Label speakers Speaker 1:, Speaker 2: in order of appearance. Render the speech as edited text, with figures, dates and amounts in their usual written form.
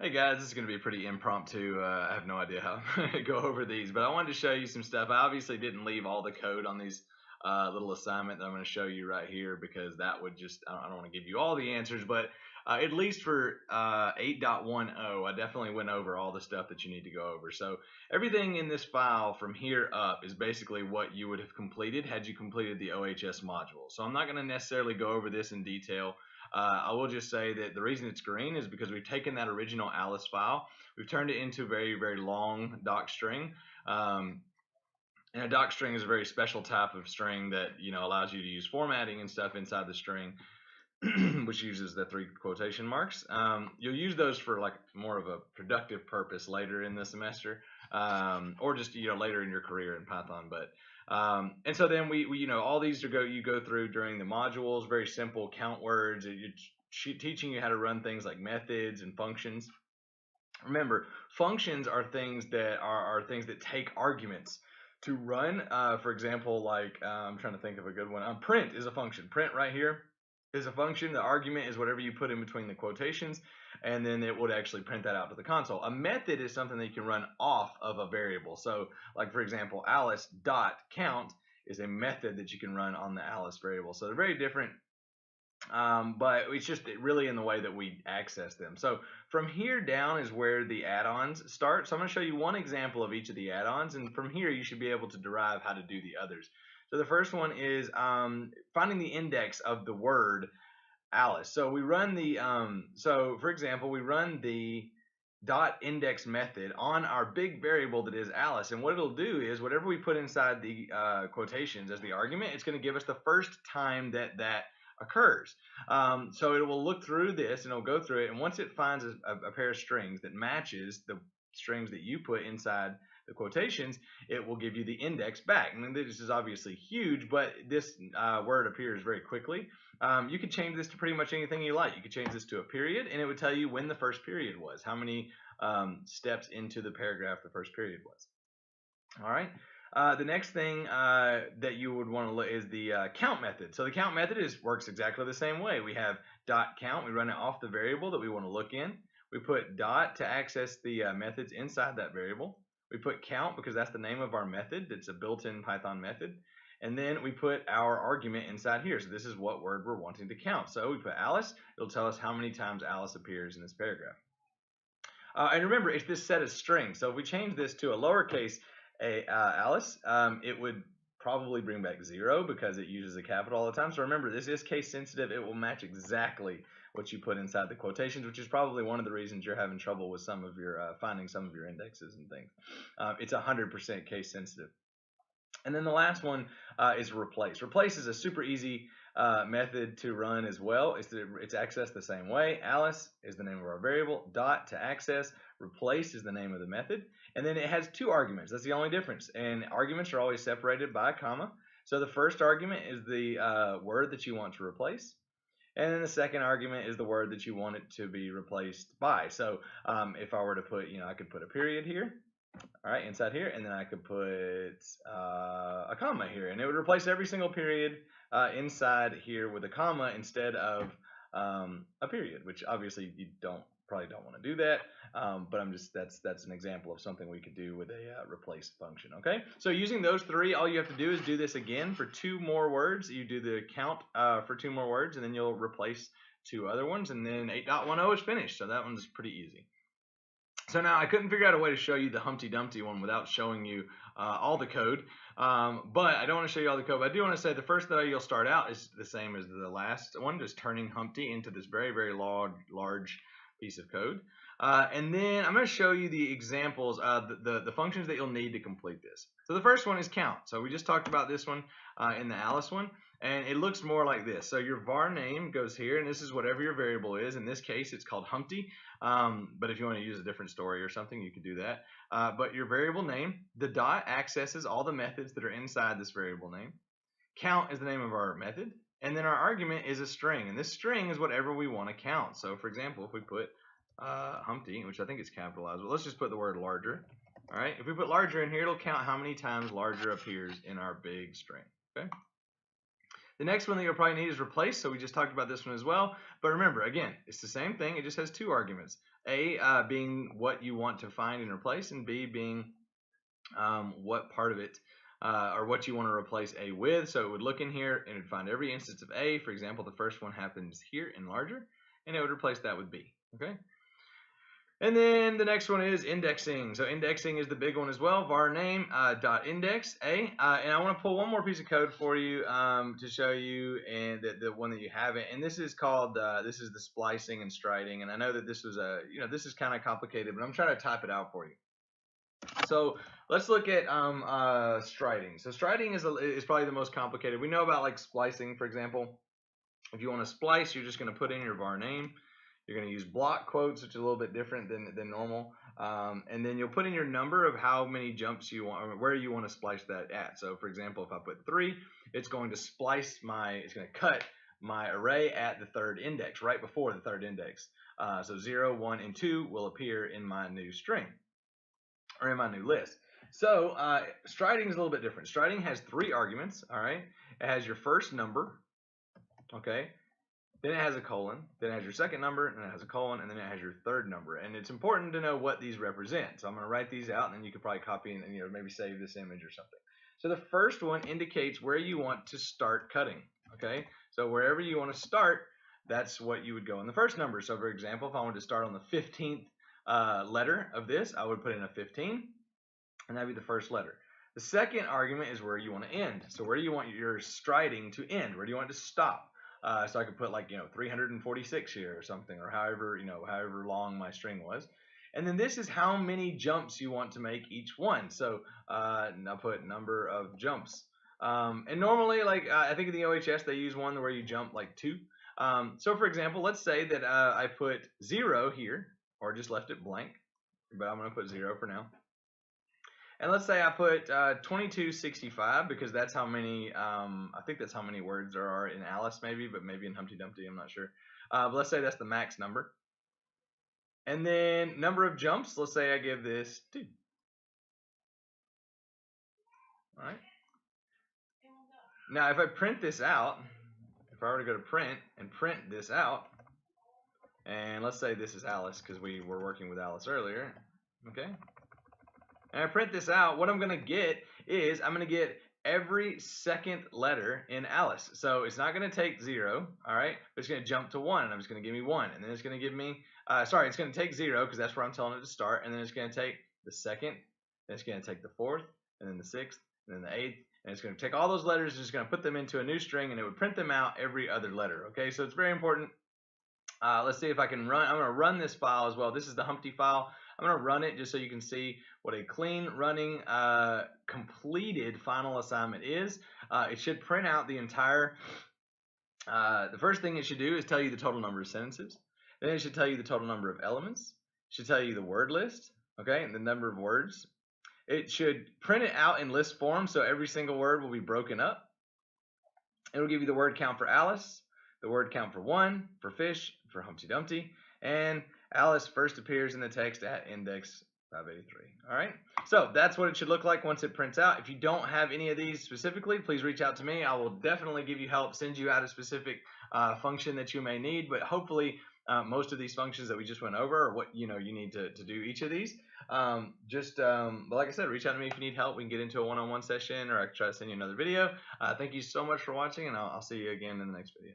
Speaker 1: Hey guys, this is going to be pretty impromptu. I have no idea how I'm going to go over these, but I wanted to show you some stuff. I obviously didn't leave all the code on these little assignment that I'm going to show you right here because that would just, I don't want to give you all the answers, but at least for 8.10, I definitely went over all the stuff that you need to go over. So everything in this file from here up is basically what you would have completed had you completed the OHS module. So I'm not going to necessarily go over this in detail. I will just say that the reason it's green is because we've taken that original Alice file, we've turned it into a very, very long doc string. And a doc string is a very special type of string that allows you to use formatting and stuff inside the string, which uses the 3 quotation marks. You'll use those for like more of a productive purpose later in the semester, or just later in your career in Python. But and so then we all these you go through during the modules. Very simple count words. You're teaching you how to run things like methods and functions. Remember, functions are things that things that take arguments to run. For example, like I'm trying to think of a good one. Print is a function. Print right here is a function. The argument is whatever you put in between the quotations, and then it would actually print that out to the console. A method is something that you can run off of a variable. So, like for example, Alice dot count is a method that you can run on the Alice variable. So they're very different, but it's just really in the way that we access them. So from here down is where the add-ons start. So I'm going to show you one example of each of the add-ons, and from here you should be able to derive how to do the others. So the first one is finding the index of the word Alice. So we run the so for example, we run the dot index method on our big variable that is Alice, and what it'll do is whatever we put inside the quotations as the argument, it's going to give us the first time that occurs. So it will look through this and it'll go through it, and once it finds a pair of strings that matches the strings that you put inside the quotations, it will give you the index back. I mean, this is obviously huge, but this word appears very quickly. You could change this to pretty much anything you like. You could change this to a period, and it would tell you when the first period was, how many steps into the paragraph the first period was. All right. The next thing that you would want to look is the count method. So the count method works exactly the same way. We have dot count. We run it off the variable that we want to look in. We put dot to access the methods inside that variable. We put count because that's the name of our method. It's a built-in Python method. And then we put our argument inside here. So this is what word we're wanting to count. So we put Alice. It'll tell us how many times Alice appears in this paragraph. And remember, it's this set of strings. So if we change this to a lowercase Alice, it would probably bring back 0 because it uses a capital all the time. So remember, this is case sensitive. It will match exactly what you put inside the quotations, which is probably one of the reasons you're having trouble with some of your finding some of your indexes and things. It's 100% case sensitive. And then the last one is replace. Replace is a super easy method to run as well. It's accessed the same way. Alice is the name of our variable. Dot to access. Replace is the name of the method. And then it has 2 arguments. That's the only difference. And arguments are always separated by a comma. So the first argument is the word that you want to replace. And then the second argument is the word that you want it to be replaced by. So if I were to put, I could put a period here. All right, inside here, and then I could put a comma here, and it would replace every single period inside here with a comma instead of a period, which obviously you probably don't want to do that, but that's an example of something we could do with a replace function. Okay, so using those 3, all you have to do is do this again for 2 more words. You do the count for 2 more words, and then you'll replace 2 other ones, and then 8.10 is finished. So that one's pretty easy. So now I couldn't figure out a way to show you the Humpty Dumpty one without showing you all the code, but I don't want to show you all the code. But I do want to say the first that you'll start out is the same as the last one, just turning Humpty into this very, very large piece of code. And then I'm going to show you the examples of the functions that you'll need to complete this. So the first one is count. So we just talked about this one in the Alice one. And it looks more like this. So your var name goes here, and this is whatever your variable is. In this case, it's called Humpty. But if you want to use a different story or something, you could do that. But your variable name, the dot accesses all the methods that are inside this variable name. Count is the name of our method. And then our argument is a string. And this string is whatever we want to count. So for example, if we put Humpty, which I think is capitalized, but let's just put the word larger. All right. If we put larger in here, it'll count how many times larger appears in our big string. Okay. The next one that you'll probably need is replace. So we just talked about this one as well. But remember, again, it's the same thing. It just has 2 arguments. A being what you want to find and replace, and B being what part of it or what you want to replace A with. So it would look in here and it would find every instance of A. For example, the first one happens here in larger, and it would replace that with B. Okay. And then the next one is indexing. So indexing is the big one as well. Var name dot index A. And I want to pull one more piece of code for you to show you, and the one that you haven't. And this is called this is the splicing and striding. And I know that this was this is kind of complicated, but I'm trying to type it out for you. So let's look at striding. So striding is probably the most complicated. We know about like splicing, for example. If you want to splice, you're just going to put in your var name. You're going to use block quotes, which is a little bit different than normal. And then you'll put in your number of how many jumps you want, or where you want to splice that at. So for example, if I put 3, it's going to it's going to cut my array at the third index, right before the third index. So 0, 1, and 2 will appear in my new string, or in my new list. So striding is a little bit different. Striding has 3 arguments, all right? It has your first number, okay? Then it has a colon, then it has your second number, and then it has a colon, and then it has your third number. And it's important to know what these represent. So I'm going to write these out, and then you could probably copy and maybe save this image or something. So the first one indicates where you want to start cutting, okay? So wherever you want to start, that's what you would go in the first number. So for example, if I wanted to start on the 15th letter of this, I would put in a 15, and that'd be the first letter. The second argument is where you want to end. So where do you want your striding to end? Where do you want it to stop? So I could put like 346 here or something, or however long my string was. And then this is how many jumps you want to make each one. So I'll put number of jumps. And normally, like I think in the OHS they use one where you jump like 2. So for example, let's say that I put 0 here, or just left it blank, but I'm going to put 0 for now. And let's say I put 2265 because that's how many, I think that's how many words there are in Alice maybe, but maybe in Humpty Dumpty, I'm not sure. But let's say that's the max number. And then number of jumps, let's say I give this 2. All right. Now if I print this out, if I were to go to print and print this out, and let's say this is Alice because we were working with Alice earlier, okay? And I print this out, what I'm going to get is I'm going to get every second letter in Alice. So it's not going to take 0, all right? But it's going to jump to 1, and I'm just going to give me 1. And then it's going to give me, it's going to take 0 because that's where I'm telling it to start. And then it's going to take the second, then it's going to take the 4th, and then the 6th, and then the 8th. And it's going to take all those letters, and it's going to put them into a new string, and it would print them out every other letter, okay? So it's very important. Let's see if I can run. I'm going to run this file as well. This is the Humpty file. I'm going to run it just so you can see what a clean running completed final assignment is. It should print out the entire, the first thing it should do is tell you the total number of sentences. Then it should tell you the total number of elements. It should tell you the word list, okay, and the number of words. It should print it out in list form, so every single word will be broken up. It will give you the word count for Alice, the word count for 1, for fish, for Humpty Dumpty, and Alice first appears in the text at index 583. All right, so that's what it should look like once it prints out. If you don't have any of these specifically, please reach out to me. I will definitely give you help, send you out a specific function that you may need, but hopefully most of these functions that we just went over are what you need to do each of these. But like I said, reach out to me if you need help. We can get into a one-on-one session, or I can try to send you another video. Thank you so much for watching, and I'll see you again in the next video.